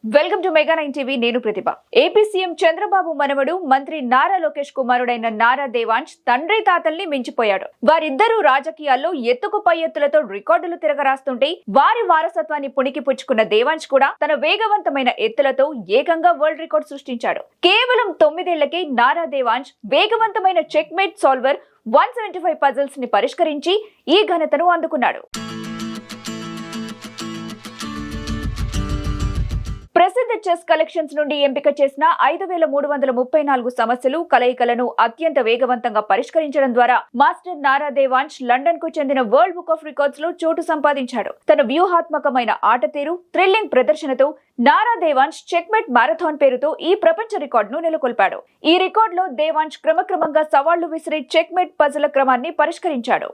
Welcome to mega 9 TV. నేను ప్రతిభ. AP CM Chandrababu మనవడు మంత్రి నారా లోకేష్ కుమారుడైన నారా దేవాంశ్ తండ్రి తాతల్ని మించిపోయాడు. వారిద్దరూ రాజకీయాల్లో ఎత్తుకు పై ఎత్తులతో రికార్డులు తిరగరాస్తుంటే వారి వారసత్వాన్ని పుణికి పుచ్చుకున్న దేవాంశ్ కూడా తన వేగవంతమైన ఎత్తులతో ఏకంగా వరల్డ్ రికార్డ్ సృష్టించాడు. కేవలం 9 ఏళ్లకే నారా దేవాంశ్ వేగవంతమైన చెక్ మేట్ సాల్వర్ 175 పజిల్స్ ని పరిష్కరించి ఈ ఘనతను అందుకున్నాడు. ప్రసిద్ధ చెస్ కలెక్షన్స్ నుండి ఎంపిక చేసిన 5334 సమస్యలు కలయికలను అత్యంత వేగవంతంగా పరిష్కరించడం ద్వారా మాస్టర్ నారా దేవాంశ్ లండన్ కు చెందిన వరల్డ్ బుక్ ఆఫ్ రికార్డ్స్ లో చోటు సంపాదించాడు. తన వ్యూహాత్మకమైన ఆట తీరు, థ్రిల్లింగ్ ప్రదర్శనతో నారా దేవాంశ్ చెక్మేట్ మారథాన్ పేరుతో ఈ ప్రపంచ రికార్డును నెలకొల్పాడు. ఈ రికార్డులో దేవాంశ్ క్రమక్రమంగా సవాళ్లు విసిరి చెక్మేట్ పజిల్ క్రమాన్ని పరిష్కరించాడు.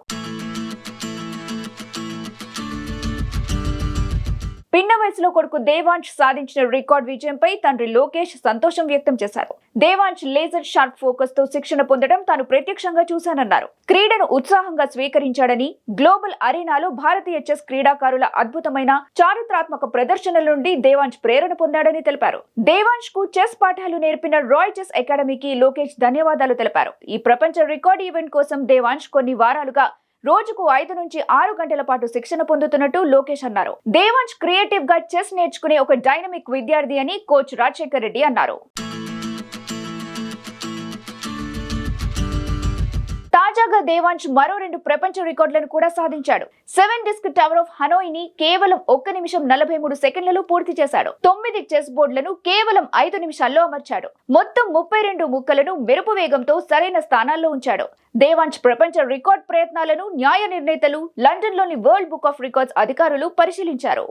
పిన్న వయసులో కొడుకు దేవాంశ్ సాధించిన రికార్డ్ విజయంపై తండ్రి లోకేష్ సంతోషం వ్యక్తం చేశారు. దేవాంశ్ లేజర్ షార్ప్ ఫోకస్ తో శిక్షణ పొందడం తాను ప్రత్యక్షంగా చూశానన్నారు. క్రీడను ఉత్సాహంగా స్వీకరించాడని, గ్లోబల్ అరీనాలో భారతీయ చెస్ క్రీడాకారుల అద్భుతమైన చారిత్రాత్మక ప్రదర్శనల నుండి దేవాంశ్ ప్రేరణ పొందాడని తెలిపారు. దేవాంశ్ కు చెస్ పాఠాలు నేర్పిన రాయల్ చెస్ అకాడమీకి లోకేష్ ధన్యవాదాలు తెలిపారు. ఈ ప్రపంచ రికార్డ్ ఈవెంట్ కోసం దేవాంశ్ కొన్ని వారాలుగా రోజుకు 5 నుంచి 6 గంటల పాటు శిక్షణ పొందుతున్నట్టు లోకేష్ అన్నారు. దేవాంశ్ క్రియేటివ్ గా చెస్ నేర్చుకునే ఒక డైనమిక్ విద్యార్థి అని కోచ్ రాజశేఖర్ రెడ్డి అన్నారు. తాజాగా దేవాంశ్ మరో 2 ప్రపంచ రికార్డులను కూడా సాధించాడు. 7 డిస్క్ టవర్ ఆఫ్ హనోయ్ ని కేవలం 1 నిమిషం 43 సెకండ్లలో పూర్తి చేశాడు. 9 చెస్ బోర్డులను కేవలం 5 నిమిషాల్లో అమర్చాడు. మొత్తం 32 ముక్కలను మెరుపు వేగంతో సరైన స్థానాల్లో ఉంచాడు. దేవాంశ్ ప్రపంచ రికార్డ్ ప్రయత్నాలను న్యాయ నిర్ణేతలు, లండన్ లోని వరల్డ్ బుక్ ఆఫ్ రికార్డ్స్ అధికారులు పరిశీలించారు.